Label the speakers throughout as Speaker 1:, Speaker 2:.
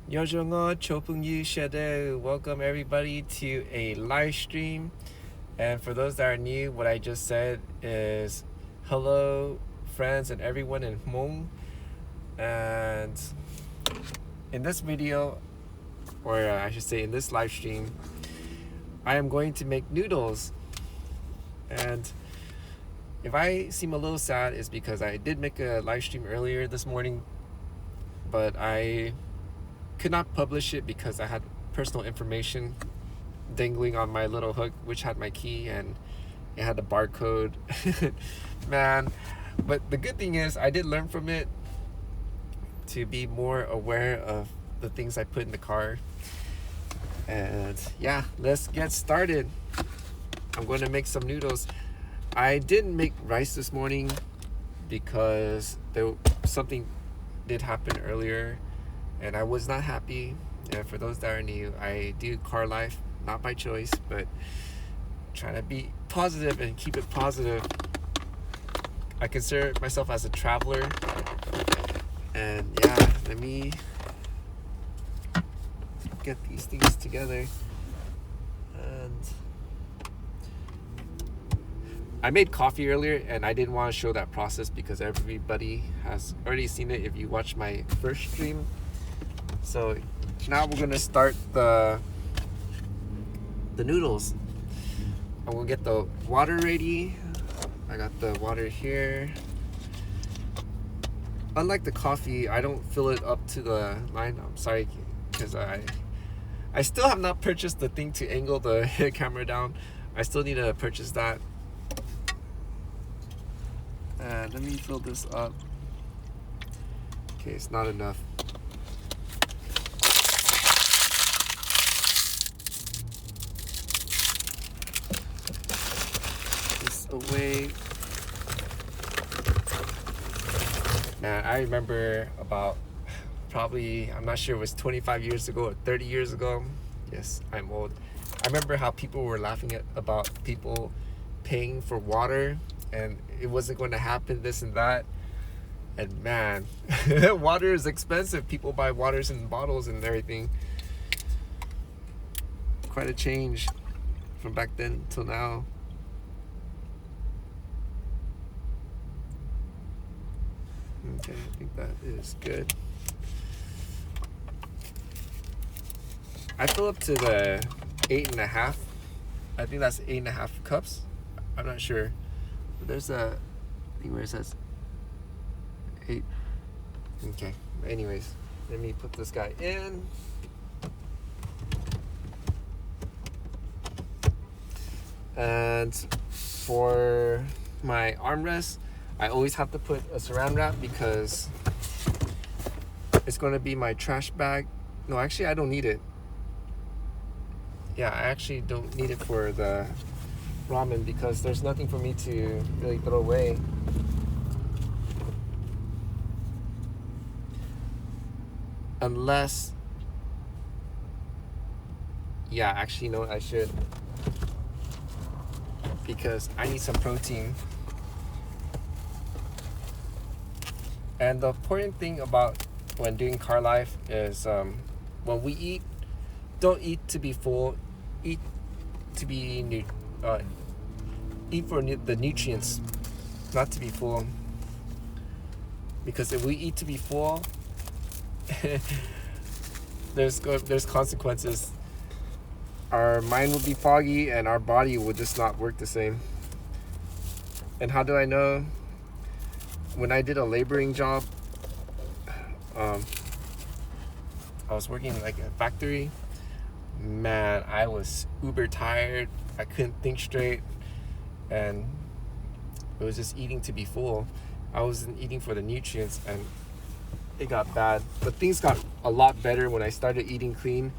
Speaker 1: Welcome everybody to a live stream. And for those that are new, what I just said is hello friends and everyone in Hmong. And in this video, or I should say in this live stream, I am going to make noodles. And if I seem a little sad, it's because I did make a live stream earlier this morning, but I could not publish it because I had personal information dangling on my little hook, which had my key and it had the barcode. Man, but the good thing is I did learn from it to be more aware of the things I put in the car. And yeah, let's get started. I'm going to make some noodles. I didn't make rice this morning because something did happen earlier and I was not happy. And for those that are new, I do car life, not by choice, but trying to be positive and keep it positive. I consider myself as a traveler. And yeah, let me get these things together. And I made coffee earlier and I didn't want to show that process because everybody has already seen it if you watched my first stream. So now we're gonna start the noodles. I'm gonna get the water ready. I got the water here. Unlike the coffee, I don't fill it up to the line. I'm sorry, because I still have not purchased the thing to angle the camera down. I still need to purchase that. And let me fill this up. Okay, it's not enough. Away. Man, I remember about probably, I'm not sure, it was 25 years ago or 30 years ago. Yes, I'm old. I remember how people were laughing about people paying for water and it wasn't going to happen, this and that. And man, water is expensive. People buy waters in bottles and everything. Quite a change from back then till now. Okay, I think that is good. I fill up to the 8.5. I think that's 8.5 cups. I'm not sure. But there's a thing where it says 8. Okay. Anyways, let me put this guy in. And for my armrest, I always have to put a saran wrap because it's going to be my trash bag. No, actually, I don't need it. Yeah, I actually don't need it for the ramen because there's nothing for me to really throw away. Unless, yeah, actually, no, I should. Because I need some protein. And the important thing about when doing car life is when we eat, don't eat to be full, eat to be eat for the nutrients, not to be full. Because if we eat to be full, there's consequences. Our mind will be foggy and our body will just not work the same. And how do I know? When I did a laboring job, I was working in like a factory. Man, I was uber tired. I couldn't think straight. And it was just eating to be full. I wasn't eating for the nutrients and it got bad. But things got a lot better when I started eating clean.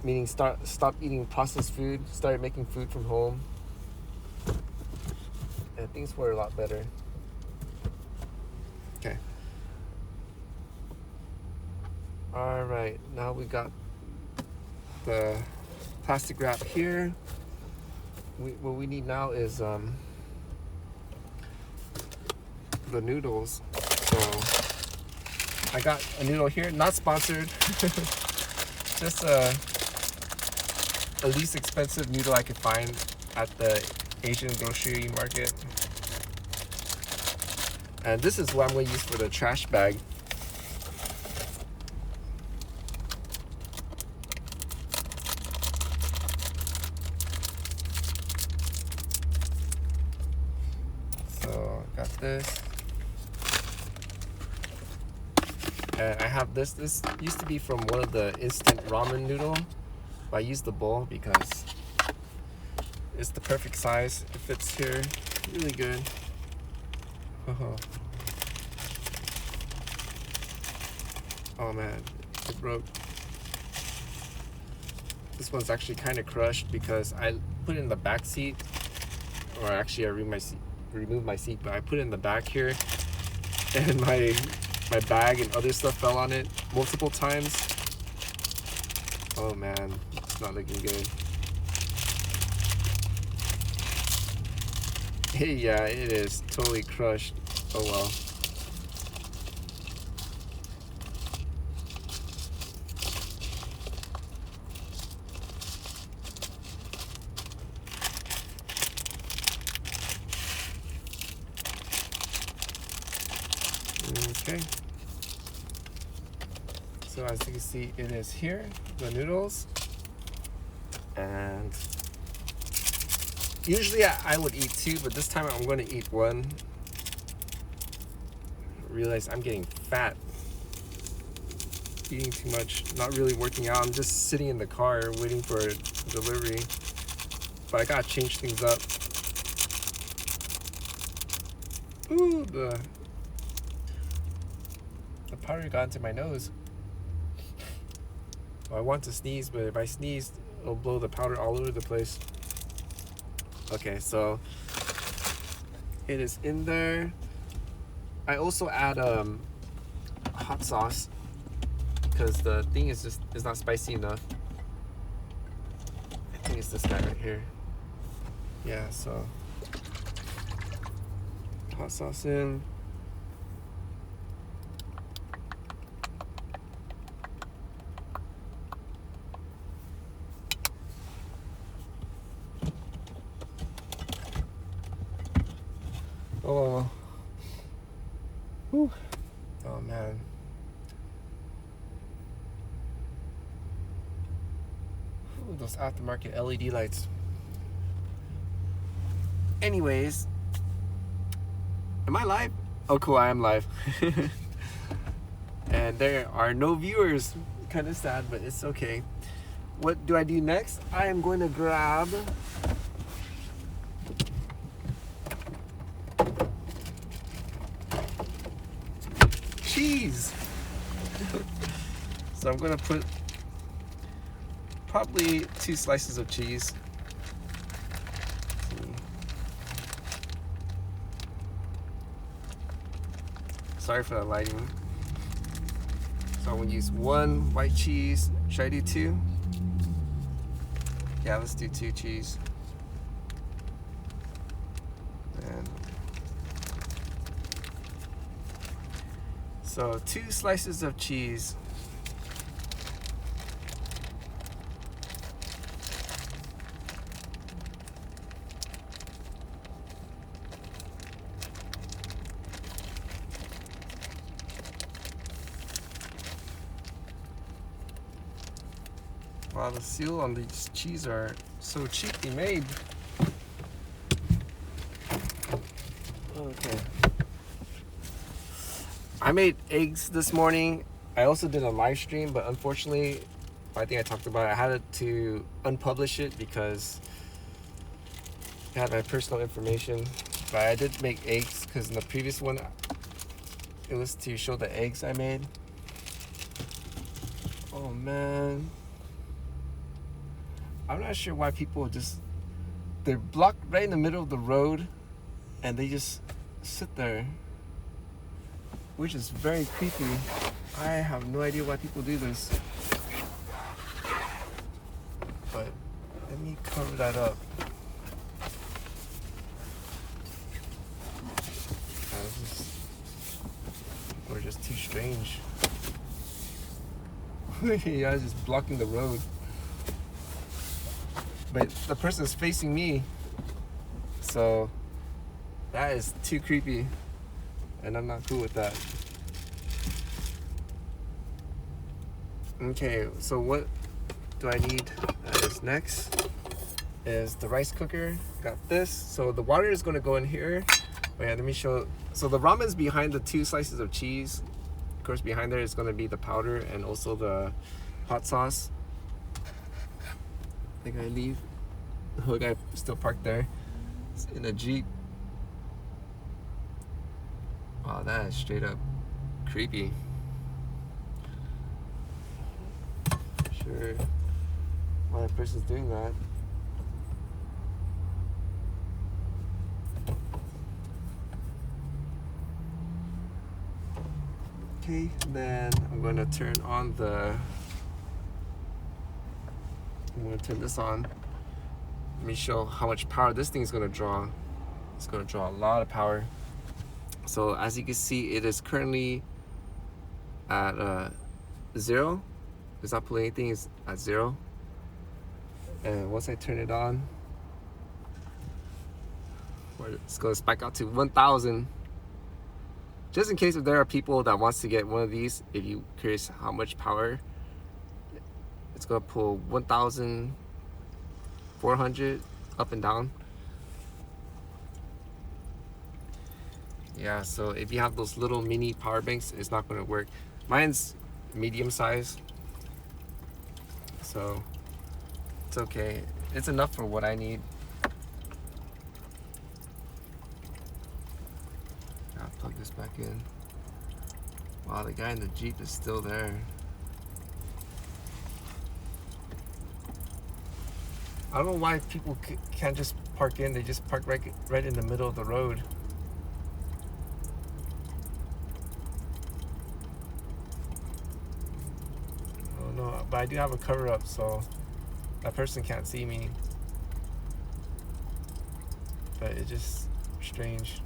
Speaker 1: Meaning stopped eating processed food, started making food from home. And things were a lot better. Okay. All right, now we got the plastic wrap here. What we need now is the noodles. So I got a noodle here, not sponsored. Just a least expensive noodle I could find at the Asian grocery market. And this is what I'm going to use for the trash bag. So got this. And I have this. This used to be from one of the instant ramen noodle, but I used the bowl because it's the perfect size. It fits here really good. Oh man, it broke. This one's actually kind of crushed because I put it in the back seat, or actually I removed my seat, but I put it in the back here, and my bag and other stuff fell on it multiple times. Oh man, it's not looking good. Hey, yeah, it is totally crushed. Oh well. Okay. So as you can see, it is here, the noodles. And usually I would eat two, but this time I'm going to eat one. I realize I'm getting fat. Eating too much, not really working out. I'm just sitting in the car waiting for a delivery. But I gotta change things up. Ooh, the powder got into my nose. Well, I want to sneeze, but if I sneeze, it'll blow the powder all over the place. Okay, so it is in there. I also add hot sauce because the thing is not spicy enough. I think it's this guy right here. Yeah, so hot sauce in. Oh, whew. Oh man. Ooh, those aftermarket LED lights. Anyways, am I live? Oh cool, I am live. And there are no viewers. Kind of sad, but it's okay. What do I do next? I am going to grab cheese. So I'm gonna put probably 2 slices of cheese. Sorry for the lighting. So I'm gonna use 1 white cheese. Should I do 2? Yeah, let's do 2 cheese. And so 2 slices of cheese. Wow, the seal on these cheese are so cheaply made. Okay. I made eggs this morning. I also did a live stream, but unfortunately, I think I talked about it, I had to unpublish it because it had my personal information. But I did make eggs because in the previous one, it was to show the eggs I made. Oh man. I'm not sure why people they're blocked right in the middle of the road and they just sit there, which is very creepy. I have no idea why people do this. But let me cover that up. People are just too strange. Yeah, it's just blocking the road. But the person's facing me, so that is too creepy, and I'm not cool with that. Okay, so what do I need? That is next is the rice cooker. Got this. So the water is going to go in here. Oh yeah, let me show. So the ramen's behind the 2 slices of cheese. Of course, behind there is going to be the powder and also the hot sauce. I think I leave. The guy still parked there. It's in a Jeep. Wow, that is straight up creepy. Sure why a person's doing that. Okay, then I'm going to turn on the. I'm going to turn this on. Let me show how much power this thing is going to draw. It's going to draw a lot of power. So as you can see, it is currently at 0. It's not pulling anything, it's at 0. And once I turn it on, it's going to spike out to 1,000. Just in case if there are people that wants to get one of these, if you're curious how much power, it's going to pull 1,400 up and down. Yeah, so if you have those little mini power banks, it's not going to work. Mine's medium size, so it's okay. It's enough for what I need. I'll plug this back in. Wow, the guy in the Jeep is still there. I don't know why people can't just park in. They just park right in the middle of the road. I don't know, but I do have a cover up, so that person can't see me. But it's just strange.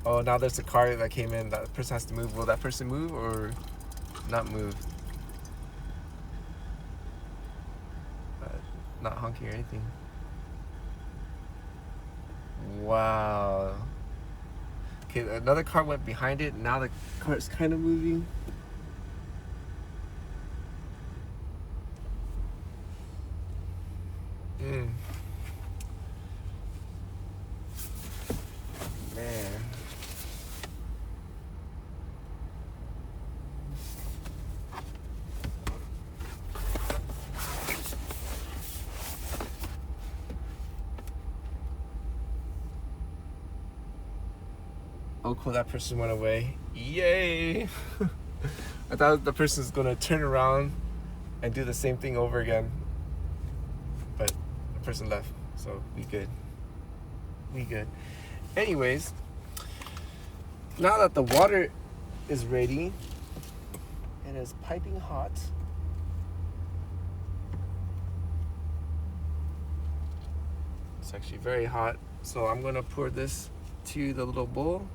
Speaker 1: Oh, now there's a car that came in. That person has to move. Will that person move or not move? Not honking or anything. Wow. Okay, another car went behind it. Now the car is kind of moving. Man. Oh cool, that person went away. Yay! I thought the person's gonna turn around and do the same thing over again. But the person left, so we good. We good. Anyways, now that the water is ready and is piping hot, it's actually very hot, so I'm gonna pour this to the little bowl.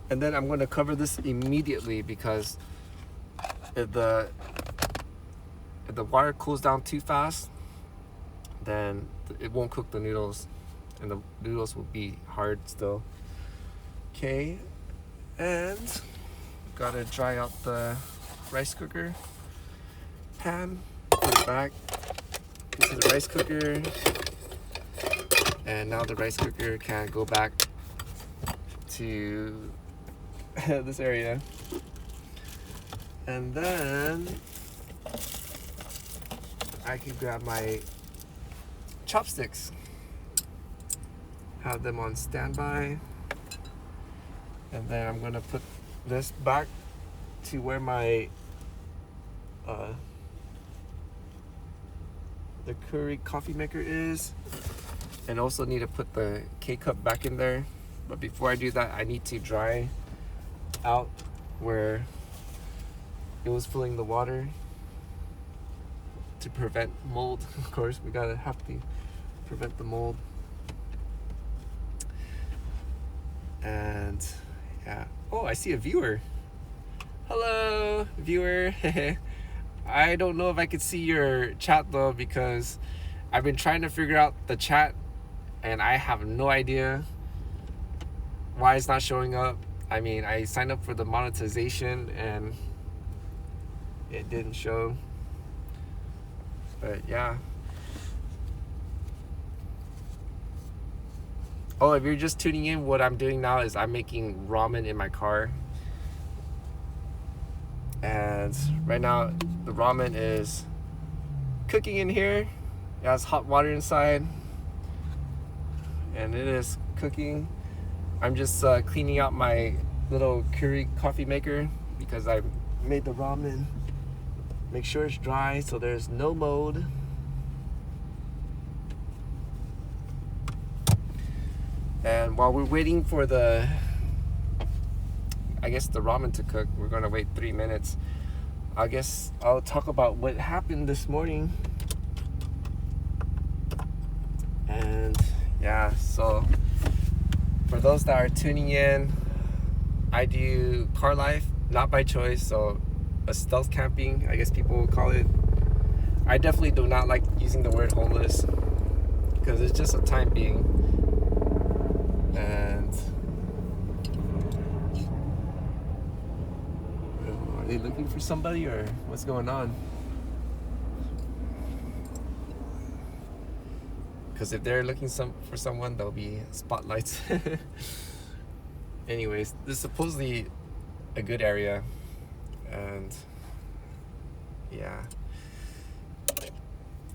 Speaker 1: And then I'm going to cover this immediately because if the water cools down too fast, then it won't cook the noodles and the noodles will be hard still. Okay, and gotta dry out the rice cooker pan, put it back into the rice cooker, and now the rice cooker can go back to this area. And then I can grab my chopsticks, have them on standby, and then I'm gonna put this back to where my the Keurig coffee maker is, and also need to put the K-cup back in there. But before I do that, I need to dry out where it was filling the water to prevent mold. Of course, we gotta have to prevent the mold. And yeah. Oh, I see a viewer. Hello, viewer. I don't know if I could see your chat though, because I've been trying to figure out the chat and I have no idea why it's not showing up. I mean, I signed up for the monetization and it didn't show. But yeah. Oh, if you're just tuning in, what I'm doing now is I'm making ramen in my car. And right now the ramen is cooking in here. It has hot water inside and it is cooking. I'm just cleaning out my little Keurig coffee maker because I made the ramen. Make sure it's dry so there's no mold. And while we're waiting for the ramen to cook, we're gonna wait 3 minutes. I guess I'll talk about what happened this morning. And yeah, so for those that are tuning in, I do car life, not by choice, so a stealth camping, I guess people will call it. I definitely do not like using the word homeless because it's just a time being. And are they looking for somebody or what's going on? Because if they're looking for someone, there'll be spotlights. Anyways, this is supposedly a good area. And yeah.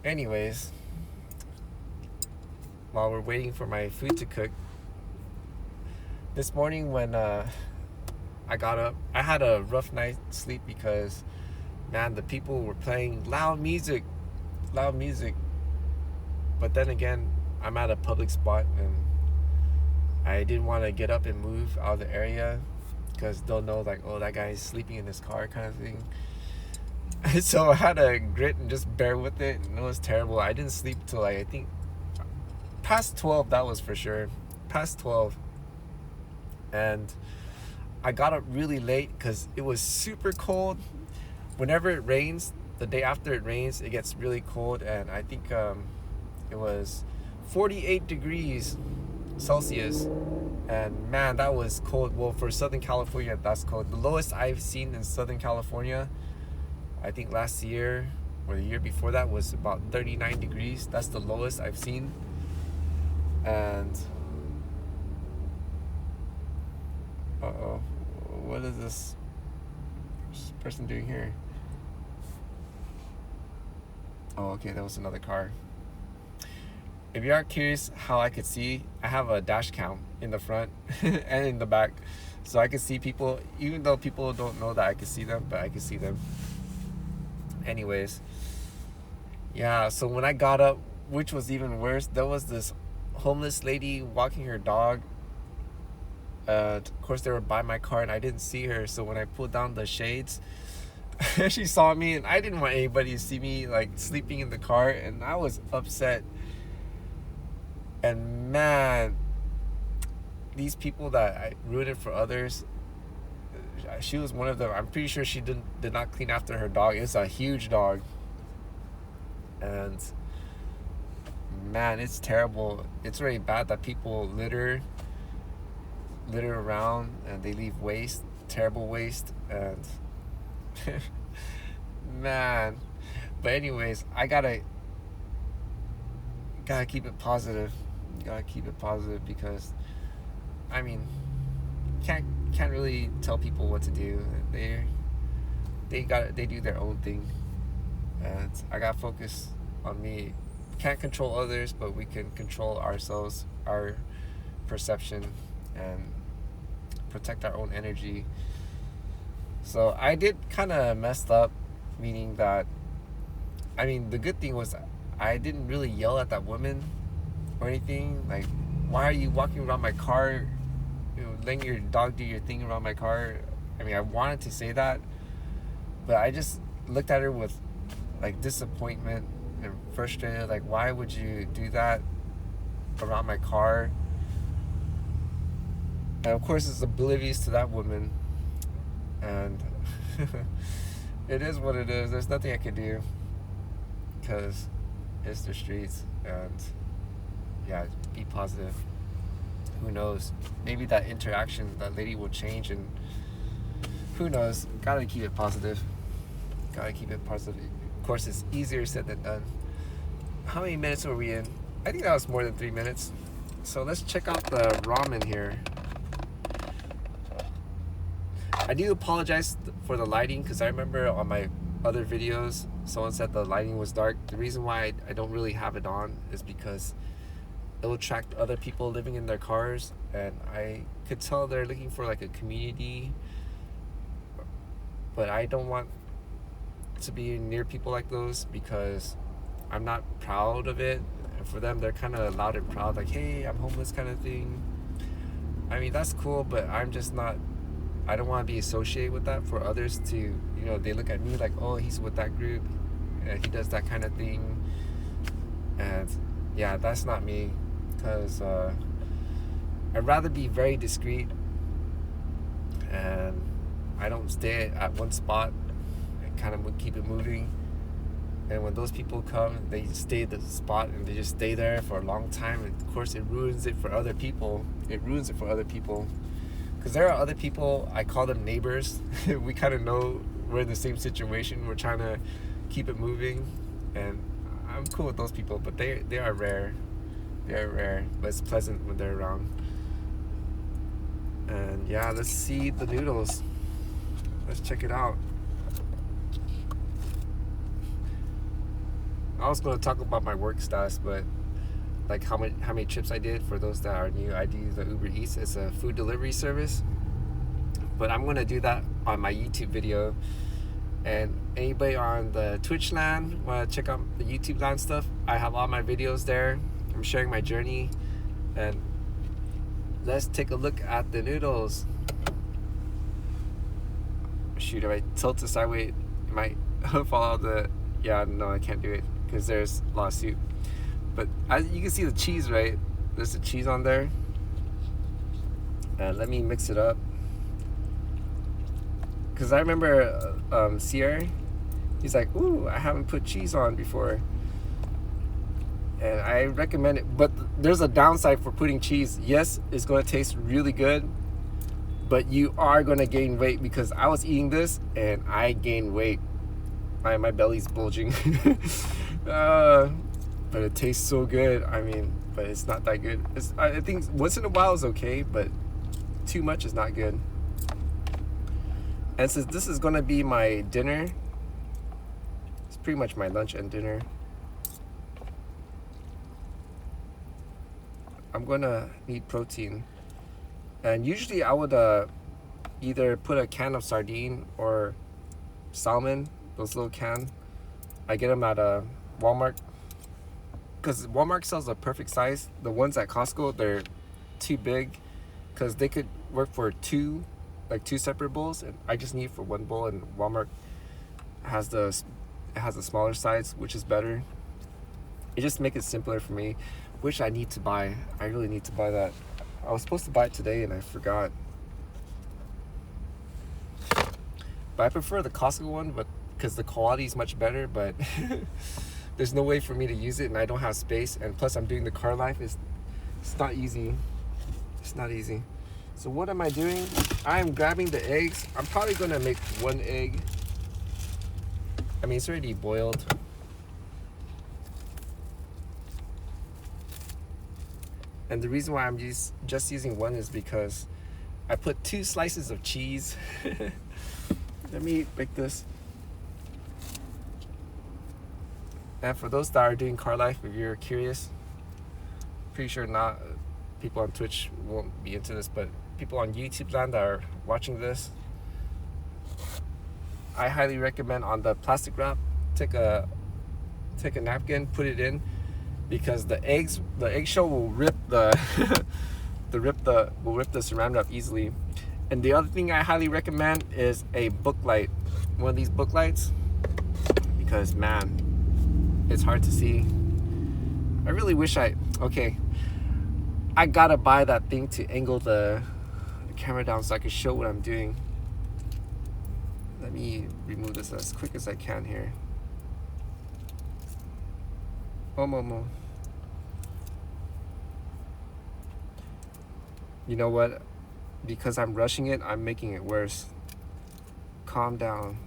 Speaker 1: Anyways, while we're waiting for my food to cook, this morning when I got up, I had a rough night's sleep because, man, the people were playing loud music. But then again, I'm at a public spot and I didn't want to get up and move out of the area because they'll know like, oh, that guy's sleeping in his car kind of thing. So I had to grit and just bear with it, and it was terrible. I didn't sleep till like, I think past 12, that was for sure. Past 12. And I got up really late because it was super cold. Whenever it rains, the day after it rains, it gets really cold, and I think it was 48 degrees Celsius, and man, that was cold. Well, for Southern California, that's cold. The lowest I've seen in Southern California, I think last year or the year before that, was about 39 degrees. That's the lowest I've seen. And what is this person doing here? Oh, okay, that was another car. If you are curious how I could see, I have a dash cam in the front and in the back, so I can see people, even though people don't know that I can see them, but I can see them. Anyways, yeah, so when I got up, which was even worse, there was this homeless lady walking her dog. Of course, they were by my car and I didn't see her, so when I pulled down the shades, she saw me, and I didn't want anybody to see me like sleeping in the car, and I was upset. And man, these people that I rooted for others, she was one of them. I'm pretty sure she did not clean after her dog. It's a huge dog. And man, it's terrible. It's really bad that people litter around and they leave waste, terrible waste, and man. But anyways, I gotta keep it positive. Gotta keep it positive because, I mean, can't really tell people what to do. They do their own thing, and I gotta focus on me. Can't control others, but we can control ourselves, our perception, and protect our own energy. So I did kind of messed up, meaning that, I mean, the good thing was I didn't really yell at that woman or anything. Like, why are you walking around my car, letting your dog do your thing around my car? I mean, I wanted to say that, but I just looked at her with like disappointment and frustrated. Like, why would you do that around my car? And of course, it's oblivious to that woman, and it is what it is. There's nothing I can do because it's the streets. And yeah, be positive. Who knows? Maybe that interaction, that lady will change, and who knows? Gotta keep it positive. Gotta keep it positive. Of course, it's easier said than done. How many minutes were we in? I think that was more than 3 minutes. So let's check out the ramen here. I do apologize for the lighting, because I remember on my other videos someone said the lighting was dark. The reason why I don't really have it on is because it will attract other people living in their cars, and I could tell they're looking for like a community, but I don't want to be near people like those because I'm not proud of it. And for them, they're kind of loud and proud, like, hey, I'm homeless kind of thing. I mean, that's cool, but I'm just not, I don't want to be associated with that. For others to, you know, they look at me like, oh, he's with that group and he does that kind of thing. And yeah, that's not me, because I'd rather be very discreet, and I don't stay at one spot. I kind of keep it moving. And when those people come, they stay at the spot and they just stay there for a long time. And of course, it ruins it for other people. It ruins it for other people. Because there are other people, I call them neighbors. We kind of know we're in the same situation. We're trying to keep it moving. And I'm cool with those people, but they are rare. They are rare, but it's pleasant when they're around. And yeah, let's see the noodles. Let's check it out. I was going to talk about my work status, but like how many trips I did. For those that are new, I do the Uber Eats. It's a food delivery service, but I'm going to do that on my YouTube video. And anybody on the Twitch land want to check out the YouTube land stuff, I have all my videos there. I'm sharing my journey, and let's take a look at the noodles. Shoot, if I tilt this sideways, it might fall out the, yeah, no, I can't do it because there's lawsuit. But as you can see the cheese, right? There's the cheese on there. And let me mix it up. Because I remember Sierra, he's like, ooh, I haven't put cheese on before. And I recommend it, but there's a downside for putting cheese. Yes, it's going to taste really good, but you are going to gain weight, because I was eating this and I gained weight. My belly's bulging. But it tastes so good. I mean, but it's not that good. I think once in a while is okay, but too much is not good. And since this is going to be my dinner, it's pretty much my lunch and dinner, I'm gonna need protein. And usually I would either put a can of sardine or salmon, those little cans. I get them at Walmart, because Walmart sells the perfect size. The ones at Costco, they're too big, because they could work for two separate bowls, and I just need for one bowl. And Walmart has the smaller size, which is better. It just makes it simpler for me, which I need to buy. I really need to buy that. I was supposed to buy it today and I forgot. But I prefer the Costco one, but because the quality is much better, but there's no way for me to use it, and I don't have space, and plus I'm doing the car life. It's not easy. It's not easy. So what am I doing? I'm grabbing the eggs. I'm probably gonna make one egg. I mean, it's already boiled. And the reason why I'm just using one is because I put 2 slices of cheese. Let me make this. And for those that are doing car life, if you're curious, pretty sure not people on Twitch won't be into this, but people on YouTube land that are watching this, I highly recommend on the plastic wrap, take a napkin, put it in, because the eggshell will rip the will rip the saran wrap easily. And the other thing I highly recommend is a book light, one of these book lights, because man, it's hard to see. I really wish I gotta buy that thing to angle the camera down so I can show what I'm doing. Let me remove this as quick as I can here. Momo. You know what? Because I'm rushing it, I'm making it worse. Calm down.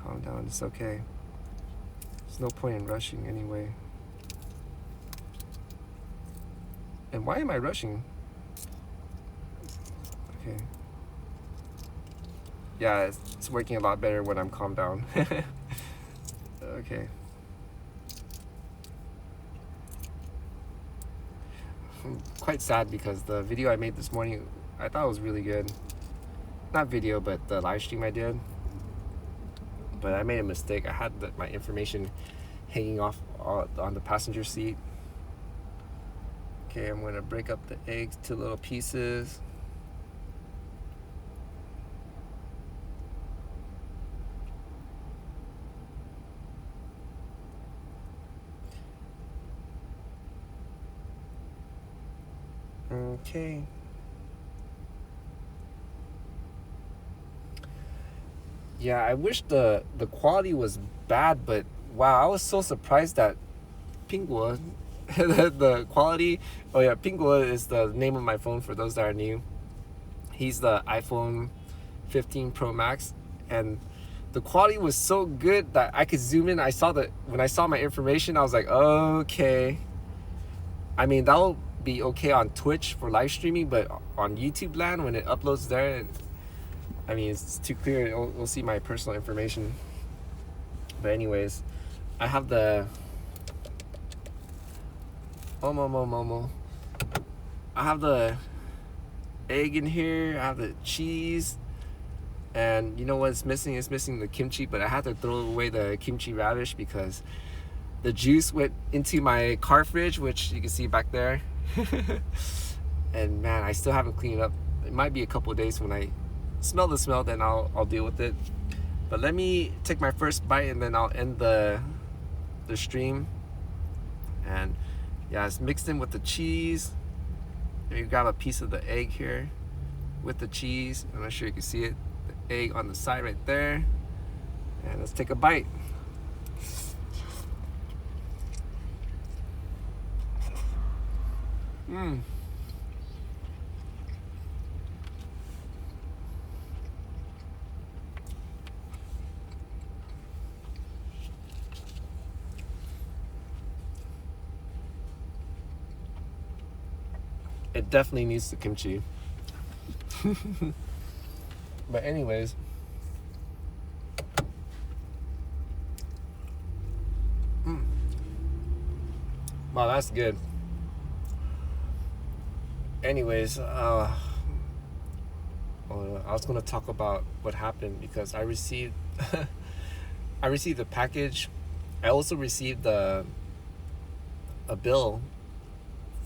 Speaker 1: Calm down. It's okay. There's no point in rushing anyway. And why am I rushing? Okay. Yeah, it's working a lot better when I'm calmed down. Okay. I'm quite sad because the video I made this morning, I thought it was really good. Not video, but the live stream I did. But I made a mistake. I had my information hanging off on the passenger seat. Okay, I'm gonna break up the eggs to little pieces. Okay. Yeah, I wish the quality was bad, but wow, I was so surprised that Pingguo, the quality. Oh yeah, Pingguo is the name of my phone for those that are new. He's the iPhone 15 Pro Max, and the quality was so good that I could zoom in. When I saw my information, I was like, okay. I mean, that'll be okay on Twitch for live streaming, but on YouTube land, when it uploads there, I mean, it's too clear. We'll see my personal information. But anyways, I have the Momo. I have the egg in here. I have the cheese, and you know what's missing? It's missing the kimchi. But I had to throw away the kimchi radish because the juice went into my car fridge, which you can see back there. And man, I still haven't cleaned it up. It might be a couple of days. When I smell the smell, then I'll deal with it. But let me take my first bite and then I'll end the stream. And yeah, it's mixed in with the cheese. You grab a piece of the egg here with the cheese. I'm not sure you can see it. The egg on the side right there. And let's take a bite. It definitely needs the kimchi. But anyways, wow, that's good. Anyways, I was gonna talk about what happened because I received the package. I also received a bill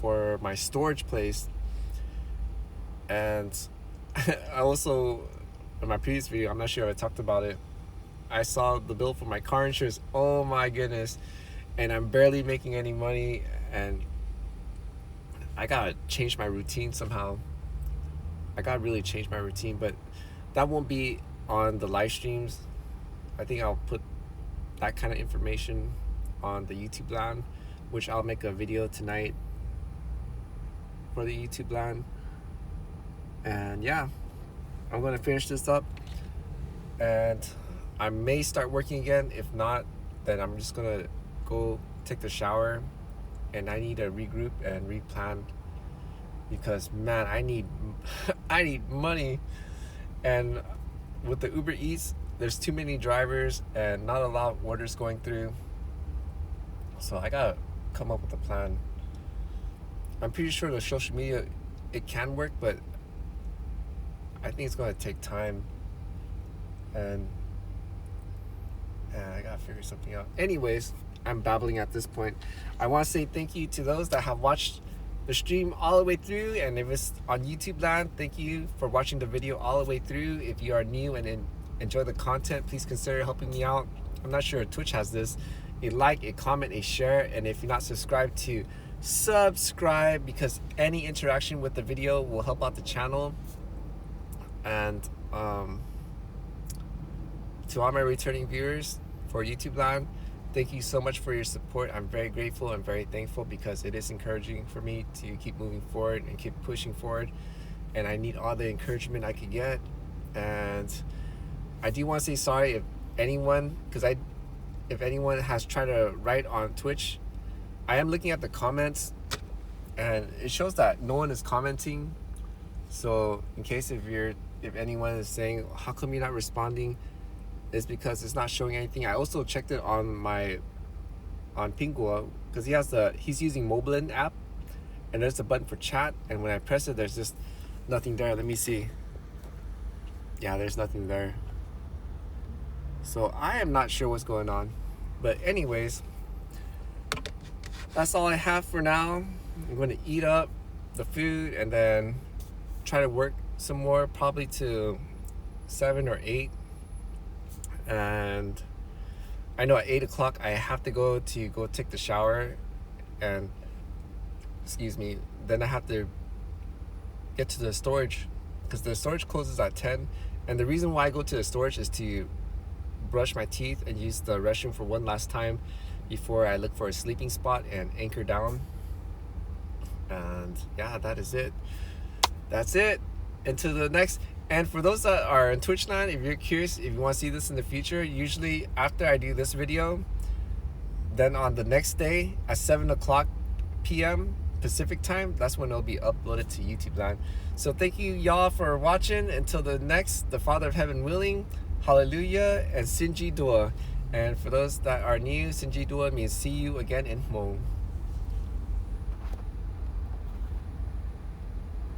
Speaker 1: for my storage place, and I also, in my previous video, I'm not sure if I talked about it, I saw the bill for my car insurance. Oh my goodness. And I'm barely making any money, and I gotta change my routine somehow. I gotta really change my routine, but that won't be on the live streams. I think I'll put that kind of information on the YouTube land, which I'll make a video tonight for the YouTube land. And yeah, I'm gonna finish this up, and I may start working again. If not, then I'm just gonna go take the shower, and I need to regroup and replan because man, I need money. And with the Uber Eats, there's too many drivers and not a lot of orders going through, so I gotta come up with a plan. I'm pretty sure the social media, it can work, but I think it's gonna take time, and I gotta figure something out. Anyways, I'm babbling at this point. I want to say thank you to those that have watched the stream all the way through, and if it's on YouTube land, thank you for watching the video all the way through. If you are new and enjoy the content, please consider helping me out I'm not sure if Twitch has this, a like, a comment, a share, and if you're not subscribed, to subscribe, because any interaction with the video will help out the channel. And to all my returning viewers for YouTube land, thank you so much for your support. I'm very grateful and very thankful, because it is encouraging for me to keep moving forward and keep pushing forward, and I need all the encouragement I could get. And I do want to say sorry if anyone, if anyone has tried to write on Twitch. I am looking at the comments and it shows that no one is commenting. So in case if anyone is saying, how come you're not responding, it's because it's not showing anything. I also checked it on Pingguo, because he's using Moblin app, and there's a button for chat, and when I press it, there's just nothing there. Let me see. Yeah, there's nothing there. So I am not sure what's going on. But anyways, that's all I have for now. I'm going to eat up the food and then try to work some more, probably to 7 or 8. And I know at 8 o'clock I have to go take the shower, and then I have to get to the storage, because the storage closes at 10. And the reason why I go to the storage is to brush my teeth and use the restroom for one last time before I look for a sleeping spot and anchor down. And yeah, that is it. That's it. Until the next. And for those that are on Twitch land, if you're curious, if you want to see this in the future, usually after I do this video, then on the next day at 7 o'clock p.m. Pacific time, that's when it'll be uploaded to YouTube land. So thank you y'all for watching. Until the next, the Father of Heaven willing, hallelujah and Sinji Dua. And for those that are new, Sinji Dua means see you again in Hmong.